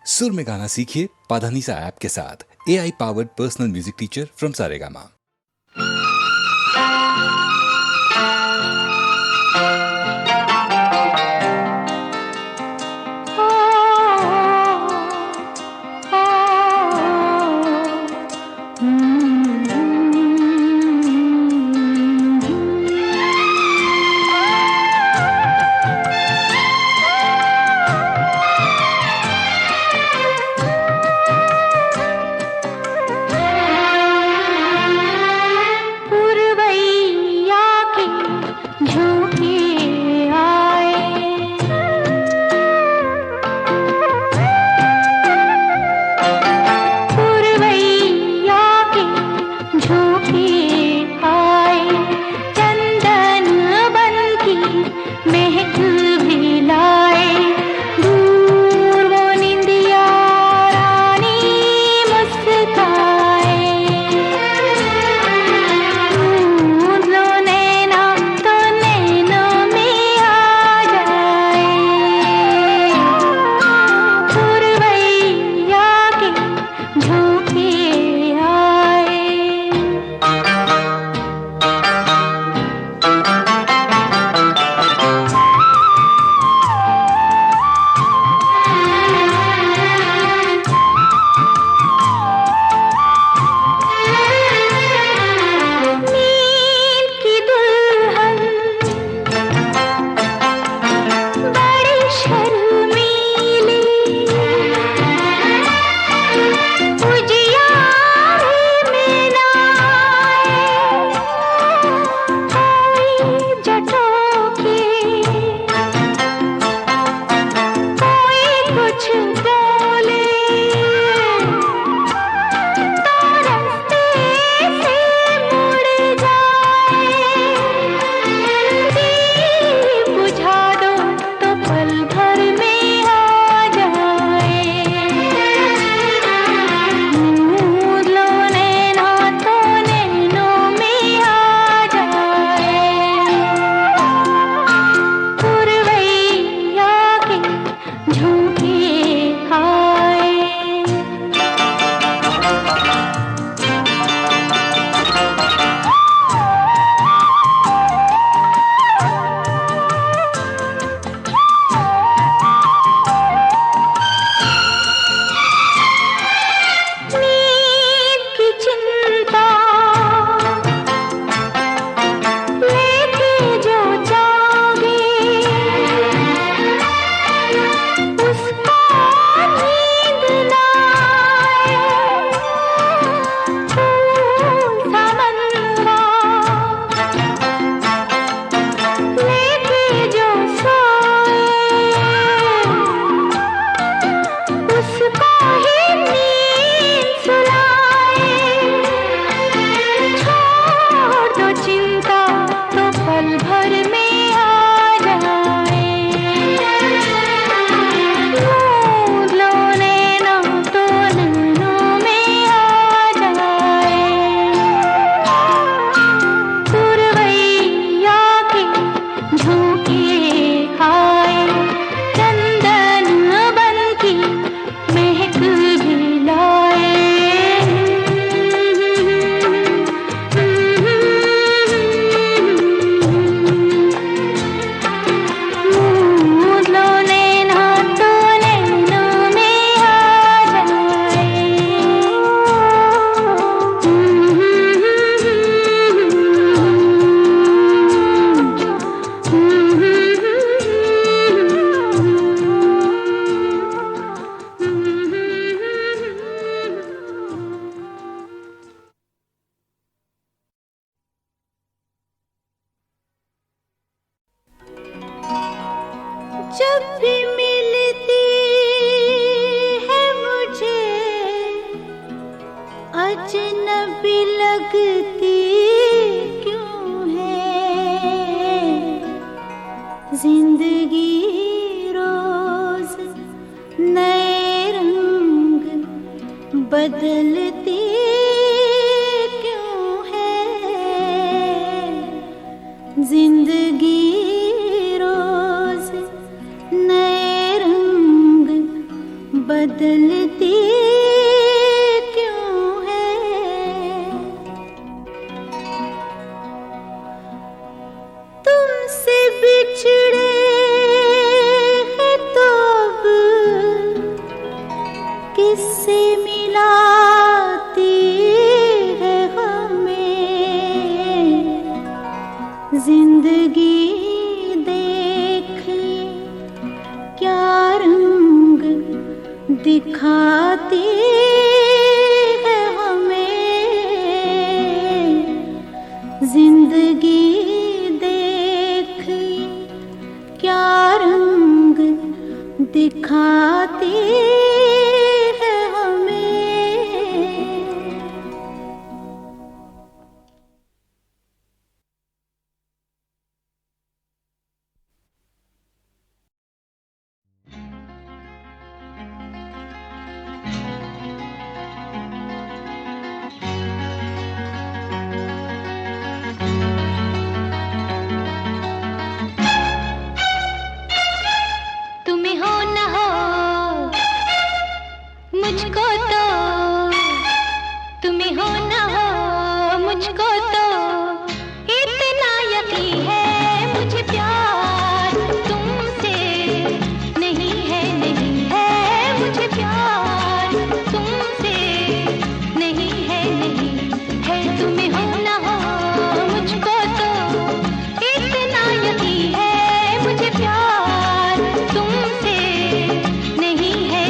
सुर में गाना सीखिए पाधानीसा ऐप के साथ। AI powered personal music teacher from Saregama. जब भी मिलती है मुझे अजनबी लगती क्यों है जिंदगी रोज नए रंग बदलती क्यों है जिंदगी रोज नए रंग बदलती क्यों है? तुमसे बिछड़े हैं तो अब किससे मिलाती है हमें जिंदगी? क्या रंग दिखाती है हमें जिंदगी? देख क्या रंग दिखाती है हमें। मुझको तो तुम्हें हो न हो मुझको तो इतना यकीन है मुझे प्यार तुमसे नहीं है मुझे प्यार तुमसे नहीं है तुम्हें हो न हो मुझको तो इतना यकीन है मुझे प्यार तुमसे नहीं है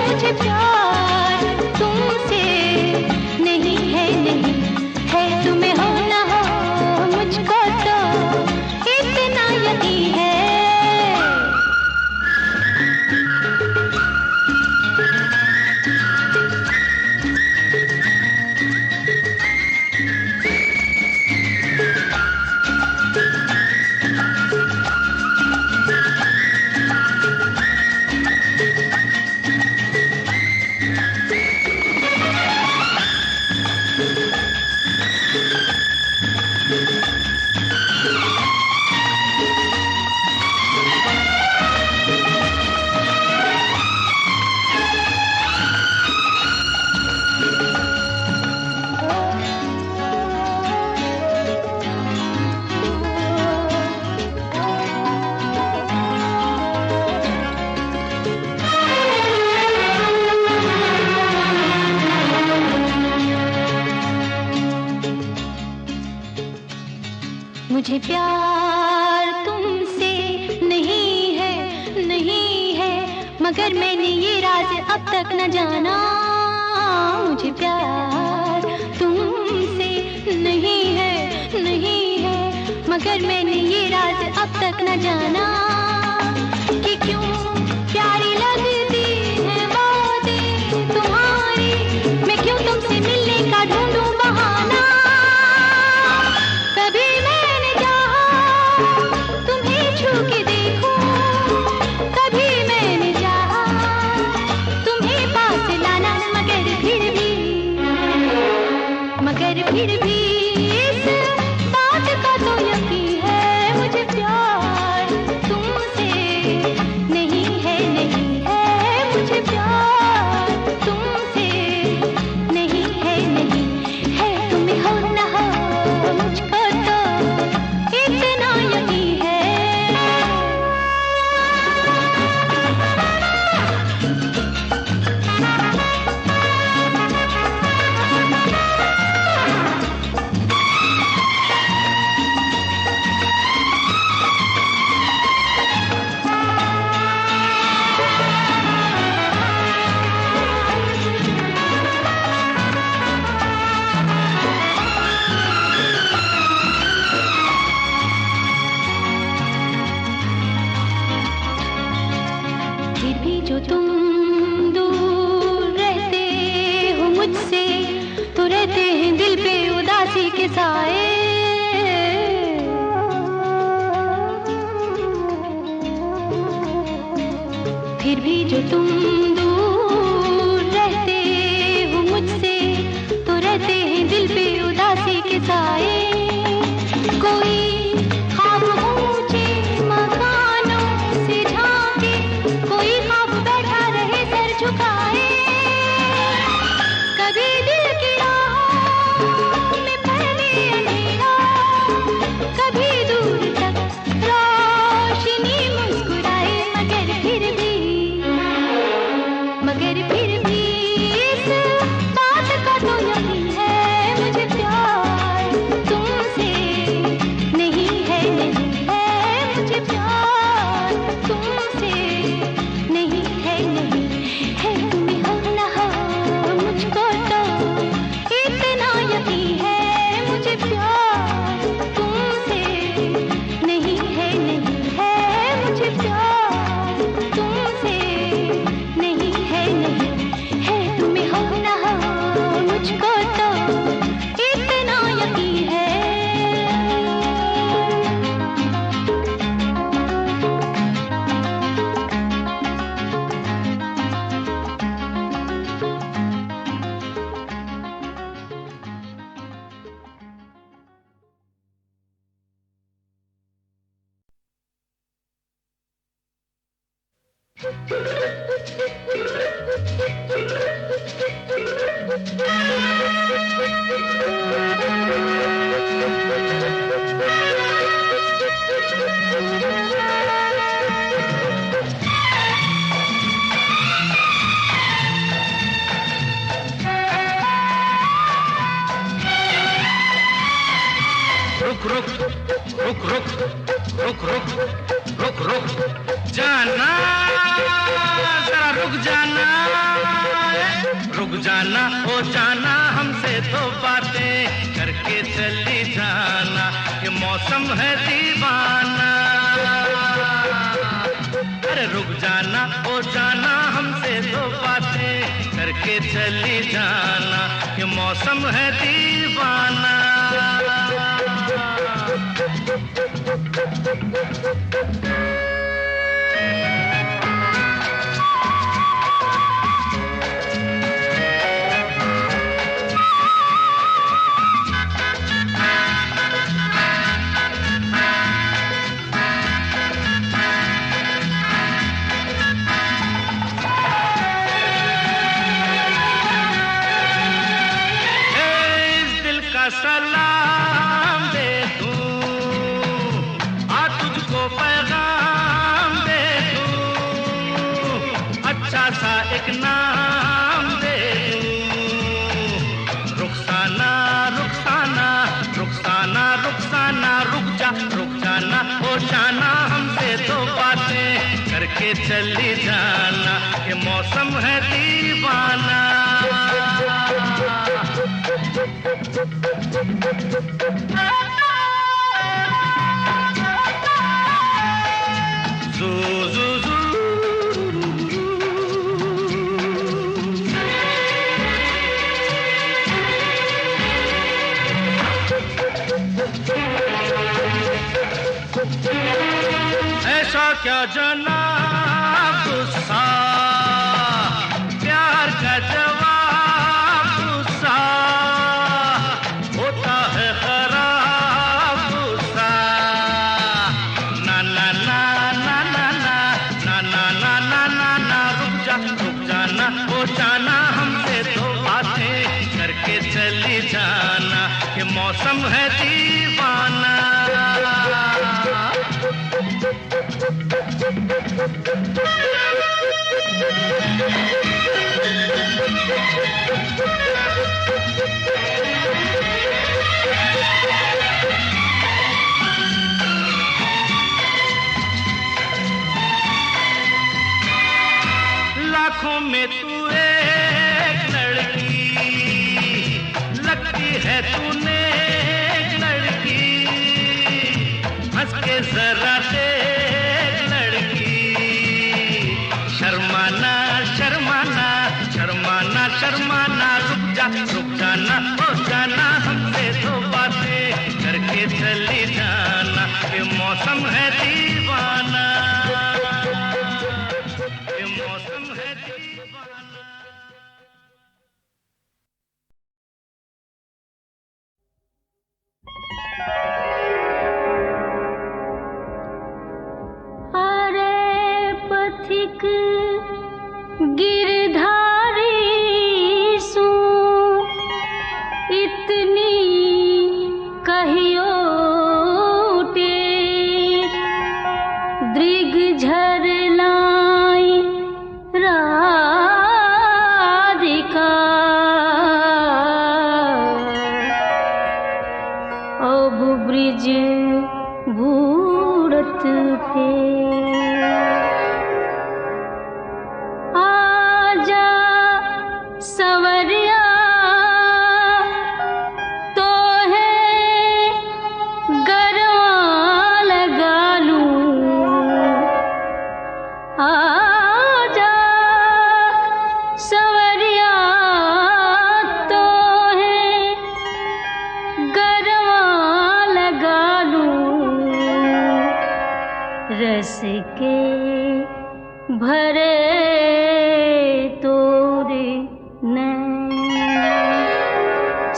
मुझे प्यार तुमसे नहीं है तुम्हें हो न हो मुझको तो इतना यकीन है। मुझे प्यार तुमसे नहीं है मगर मैंने ये राज अब तक न जाना। मुझे प्यार तुमसे नहीं है मगर मैंने ये राज अब तक न जाना कि क्यों प्यारी लगती है बातें तुम्हारी। मैं क्यों तुमसे मिलने का ढूंढूं बहाना। कभी मैंने चाहा तुम्हें छू के देखूं, कभी मैंने चाहा तुम्हें पास लाना मगर फिर भी इस बात का तो यकीन है मुझे प्यार तुमसे नहीं है मुझे प्यार तुमसे नहीं है तुम्हें हो न हो मुझको तो इतना यकीन है। फिर भी जो तुम दूर रहते हो मुझसे तो रहते हैं दिल पे उदासी के साए। फिर भी जो तुम दूर रहते हो मुझसे तो रहते हैं दिल पे उदासी के साए। कोई ख्वाब ऊंचे मकानों से झांके, कोई ख्वाब बैठा रहे रुक रुक रुक रुक रुक रुक रुक रुक जाना, जरा रुक जाना, रुक जाना, हो जाना, हमसे तो बातें करके चली जाना, ये मौसम है दीवाना। अरे रुक जाना, हो जाना, हमसे तो बातें करके चली जाना, ये मौसम है दीवाना। सलाम दे दूं, आ तुझको पैगाम दे दूं, अच्छा सा एक नाम दे दूं, रुखसाना रुखसाना रुखसाना रुखसाना, रुक जाना, हो जाना, हमसे तो बातें करके चली जाना, ये मौसम है दीवाना। Zoo, zoo, zoo. ऐसा क्या जनाब गुस्सा, प्यार का जवाब गुस्सा, होता है खराब गुस्सा। ना ना ना ना ना ना ना ना ना ना ना ना, रुक जाना, हो जाना, हमसे तो बातें करके चली जाना, ये मौसम है दीवाना। लाखों में तू एक लड़की लगती है, तूने एक लड़की, हंस के जरा देख लड़की, शर्माना शर्माना शर्माना शर्माना, रुक जाना, हो जाना, हमसे तो बातें करके चली जाना, ये मौसम है दीवाना, ये मौसम है दीवाना। अरे पथिक गिरधारी सू, इतनी कहियो टेर, दृग झरलाई राधिका, अब ब्रिज बूढ़त फेर, आजा सवरिया तो है गरवा लगा लूं, आजा सवरिया तो है गरवा लगा लूं, रस के भरे तोरे नैन,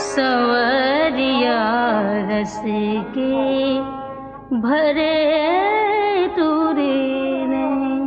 सवरिया रस के भरे तोरे नैन।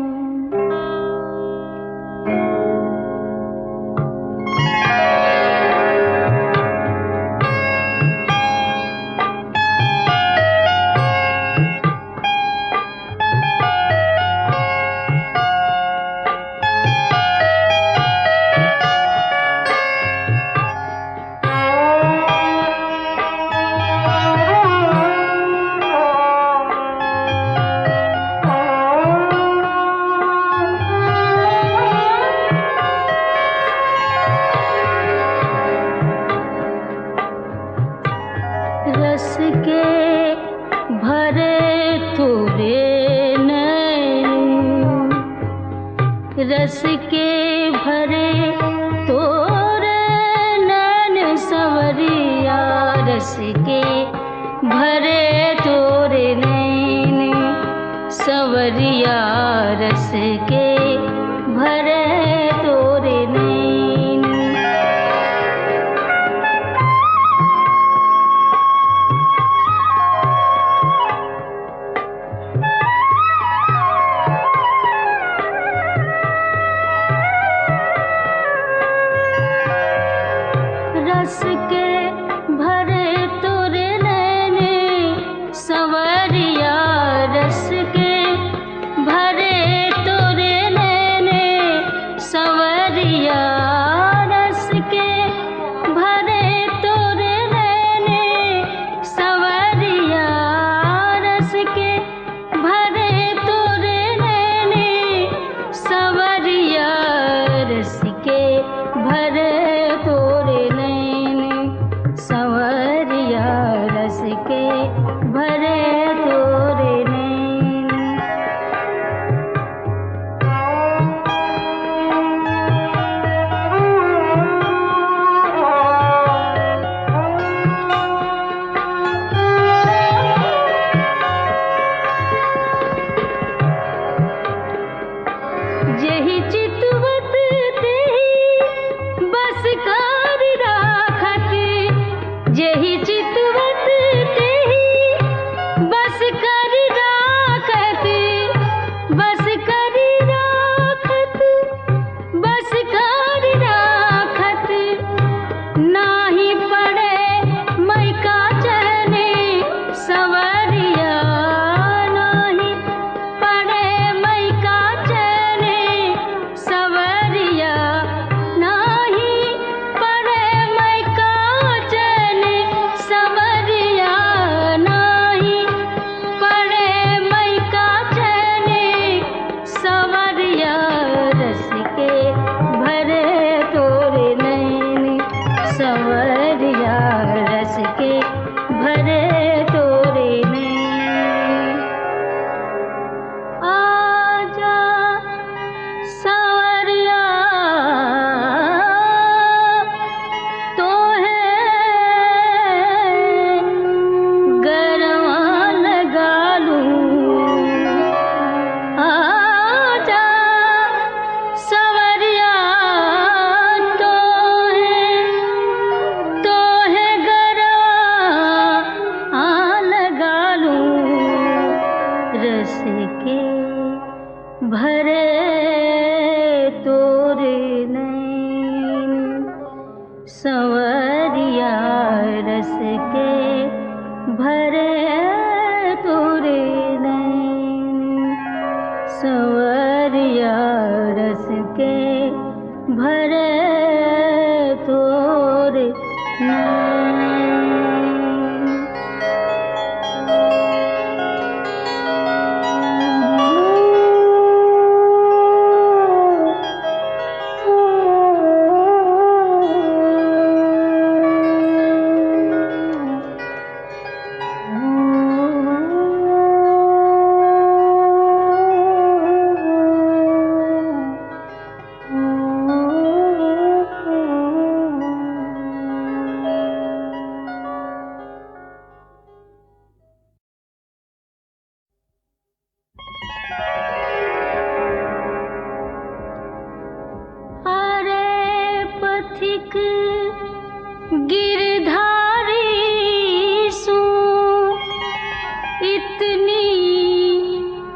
सवरिया रस के भरे तोरे नैने, सवरिया रस के भरे तोरे नैने, सवरिया रस के भरे तोरे नैने, सवरिया रस के भरे तोरे नैने। जेहि चितवत तेहि बस कर राखत, जेहि चितवत तेहि बस कर राखत, बस कर राखत, बस कर राखत, नाही पड़े मैं का चने, सवरिया नाही पड़े मैं का चने, सवरिया नाही पड़े मैं का चने, सवरिया नाही पड़े मैं का चने, सवरिया रस के भरे तोरे नैने, सवरिया रस के भरे तोरे नैने। आजा सवरिया तो है गरवा लगा लूं, आजा सवरिया तो है गरवा लगा लूं, रस के भरे तोरे नैने, सवरिया रस के भरे तोरे नैने, सवरिया रस के भरे तोरे नैने। अरे पथिक गिरधारी सू इतनी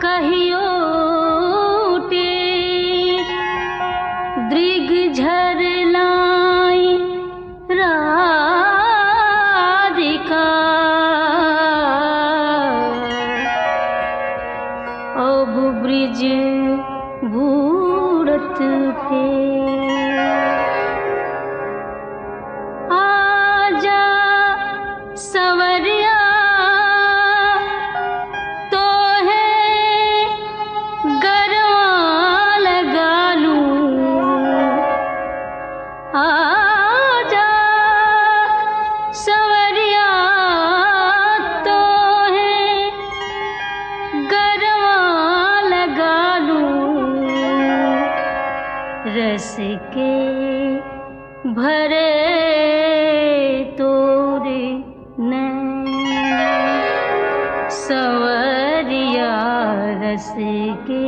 कहियो टेर, दृग झरलाई राधिका, अब ब्रिज बूढ़त फेर। आजा सवरिया तो है गरवा लगा लूं, आजा सवरिया तो है गरवा लगा लूं, रस के भरे तोरे नैने, सवरिया रस के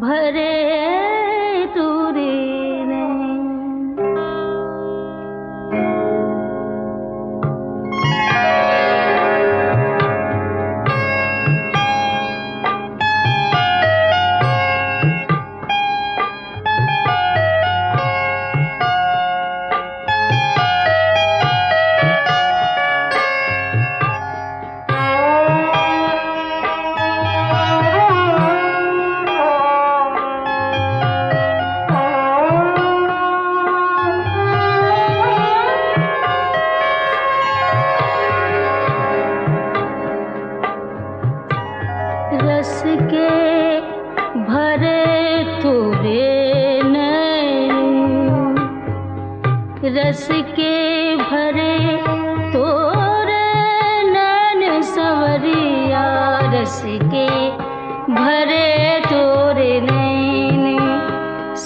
भरे तोरे नैने। रस के भरे तोरे नैन सवरिया, रस के भरे तोरे नैन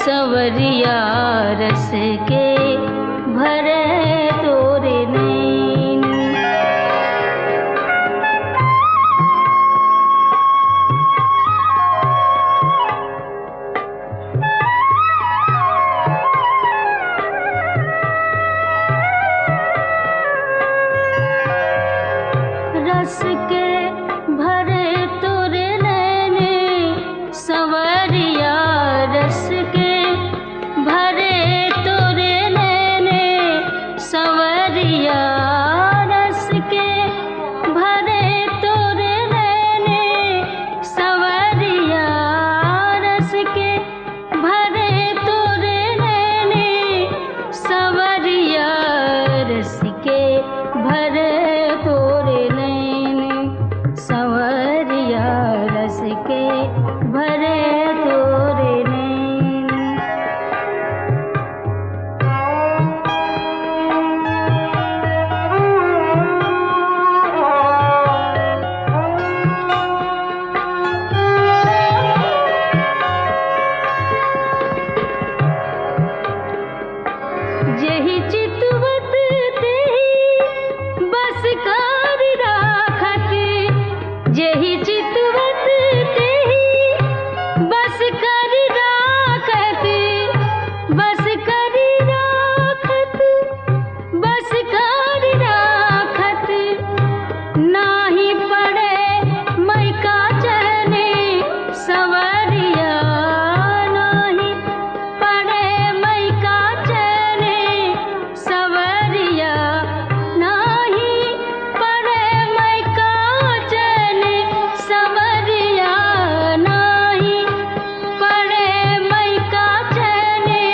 सवरिया, रस के भरे तोरे नैन। रस के भरे तोरे नैन सवरिया, रस के भरे तोरे नैन सवरिया, रस के भरे तोरे नैन सवरिया, रस के भरे तोरे नैन सवरिया, रस के भरे तोरे नैन सवरिया, रस के भरे तोरे नैन। जेहि चितवत तेहि बस कर राखत, जेहि चितवत तेहि बस कर राखत, बस कर राखत, बस कर राखत। नाही पड़े मई का चहने सवरिया, नाही पड़े मई का चहने सवरिया, नाही पड़े मई का चहने सवरिया, नाही पड़े मई का चहने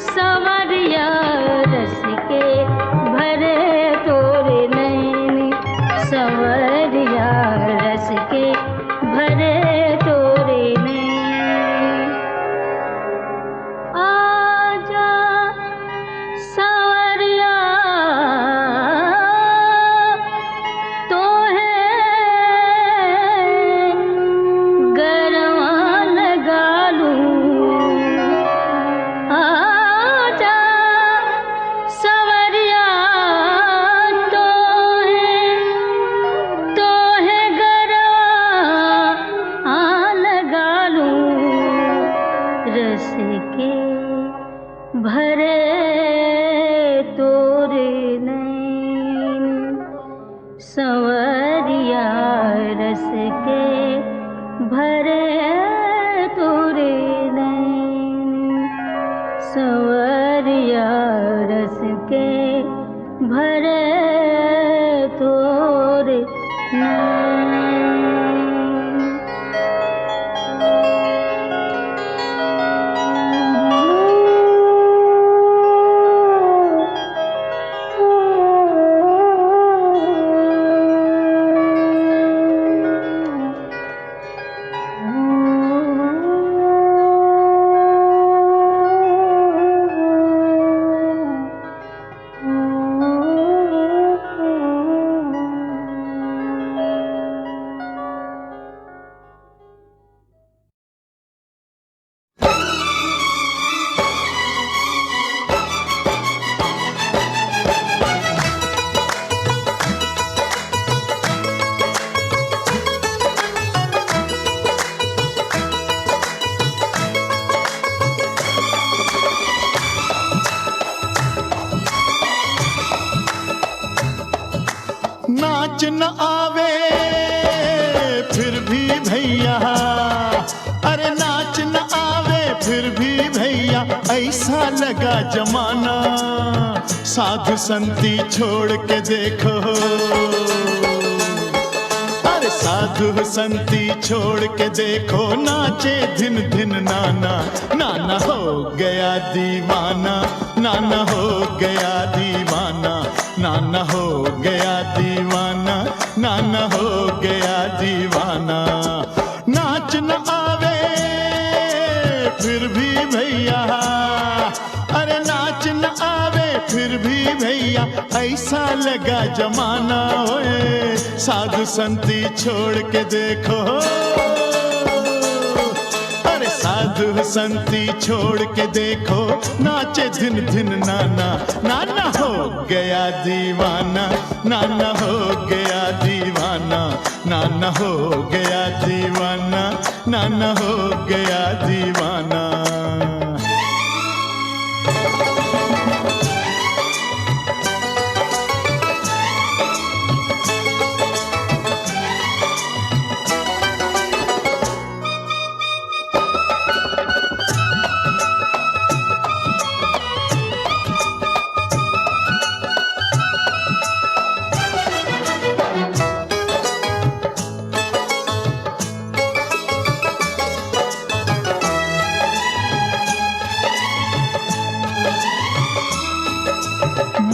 सवरिया, रस के भरे तोरे नैन सवरिया, रस के भरे तोरे नैन। आजा सवरिया तो है गरवा लगा लूं, आजा सवरिया तो है गरवा लगा लूं, रस के भरे तोरे नैन सवरिया, रस के भरे तोरे नैन सवरिया, रस के भरे तोरे नैन। नाच न आवे फिर भी भैया, अरे नाच न आवे फिर भी भैया, ऐसा लगा जमाना। साधु संती छोड़ के देखो, अरे साधु संती छोड़ के देखो, नाचे धिन धिन नाना। नाना हो गया दीवाना, नाना हो गया दीवाना, नाना हो गया दीवाना, नाना हो गया दीवाना। नाच न आवे फिर भी भैया, अरे नाच न आवे फिर भी भैया ऐसा लगा जमाना होए, साधु संती छोड़ के देखो। अरे साधु संती छोड़ के देखो, नाचे दिन दिन नाना, नाना हो गया दीवाना, नाना हो गया दीवाना, नाना हो गया दीवाना, नाना हो गया दीवाना।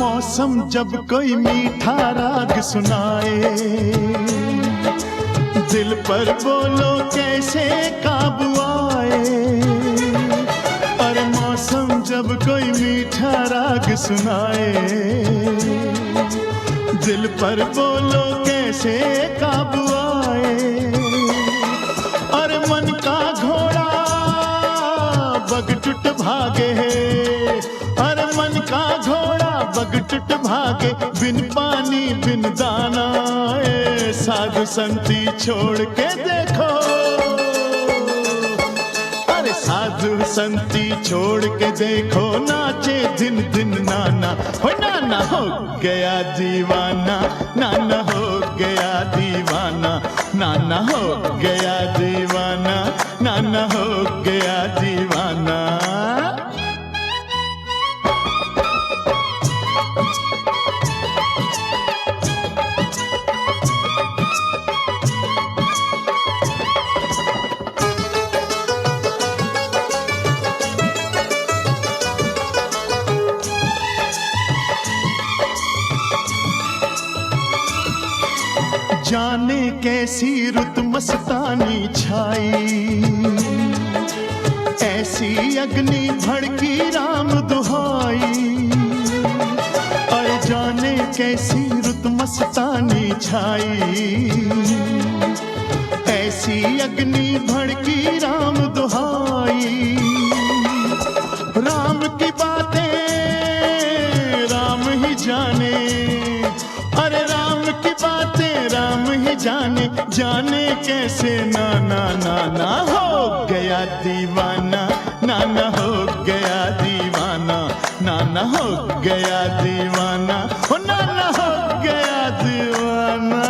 मौसम जब कोई मीठा राग सुनाए, दिल पर बोलो कैसे काबू आए। अरे मौसम जब कोई मीठा राग सुनाए, दिल पर बोलो कैसे काबू आए। अरे मन का घोड़ा बगटुट भागे है, अरे मन का घोड़ा बगटुट भागे, बिन पानी बिन दाना। ए साधु संती छोड़ के देखो, अरे साधु संती छोड़ के देखो, नाचे दिन दिन नाना, हो नाना हो गया दीवाना, नाना हो गया दीवाना, नाना हो गया दीवाना, नाना हो गया दीवाना। जाने कैसी रुत मस्तानी छाई, ऐसी अग्नि भड़की राम दुहाई। अरे जाने कैसी रुत मस्तानी छाई, ऐसी अग्नि भड़की राम दुहाई। राम की बातें राम ही जाने, अरे राम की बातें राम ही जाने, जाने कैसे नाना, नाना हो गया दीवाना, नाना हो गया दीवाना, नाना हो गया दीवाना, हो नाना हो गया दीवाना।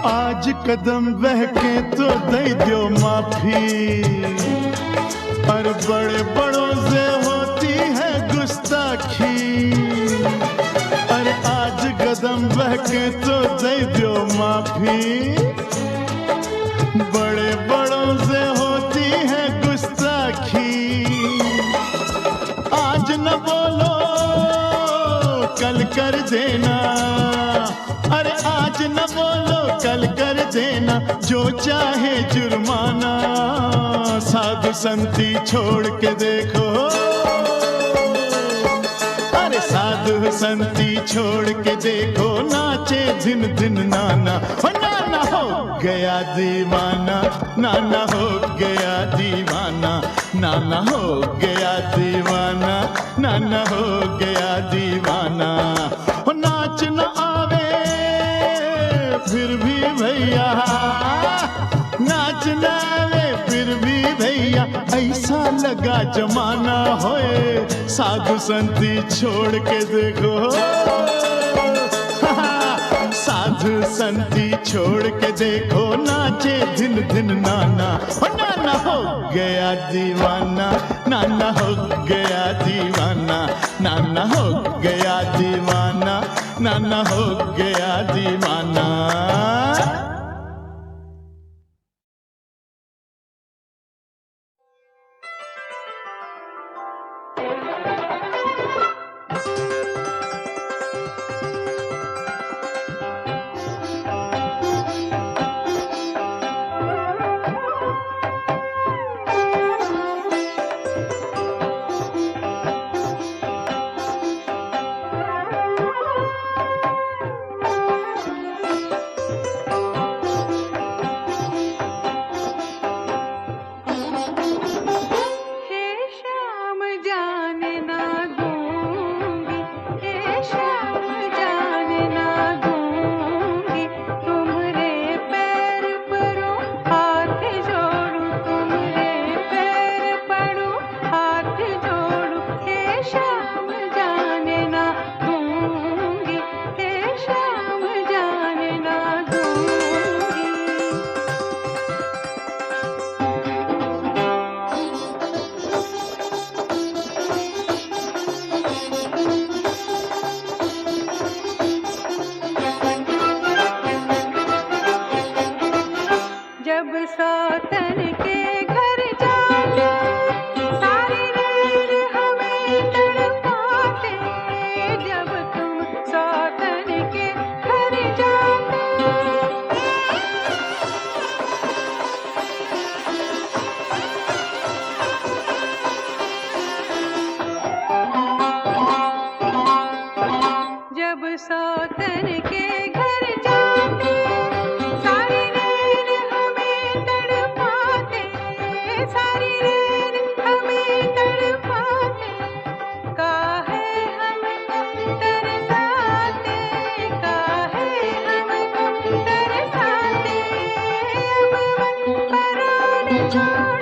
आज कदम बहके तो दे दो माफी, और बड़े बड़ों से होती है गुस्ताखी। अरे आज कदम बहके तो दे दो माफी, बड़े बड़ों से होती है गुस्ताखी। आज न बोलो कल कर देना, अरे आज न बोलो कल कर देना, जो चाहे जुर्माना। साधु संती छोड़ के देखो, अरे साधु संती छोड़ के देखो, नाचे दिन दिन नाना, हो नाना हो गया दीवाना, नाना हो गया दीवाना, नाना हो गया दीवाना, नाना हो गया दीवाना। हो नाच न आवे फिर भी भैया, नाच न आवे फिर भी भैया, ऐसा लगा जमाना होए, साधु संती छोड़ के देखो। साधु संती छोड़ के देखो, नाचे दिन दिन नाना, हो नाना हो गया दीवाना, नाना हो गया दीवाना, हे श्याम जाने ना दूंगी, हे श्याम जाने ना दूंगी, तुम्हारे पैर पड़ूं हाथ जोड़ूं, तुम्हारे पैर पड़ूं हाथ जोड़ूं, हे श्याम जाने ना दूंगी, हे श्याम जाने ना दूंगी। जब सौतन के घर जाते सारे नैन हमें तड़पाते, जब तुम सौतन के घर जाते जब सौतन के घर जाते सारी नैन हमें तड़पाते, सारी नैन हमें तड़पाते, काहे हमको तरसाते, काहे हमको तरसाते, अब मन परान छोड़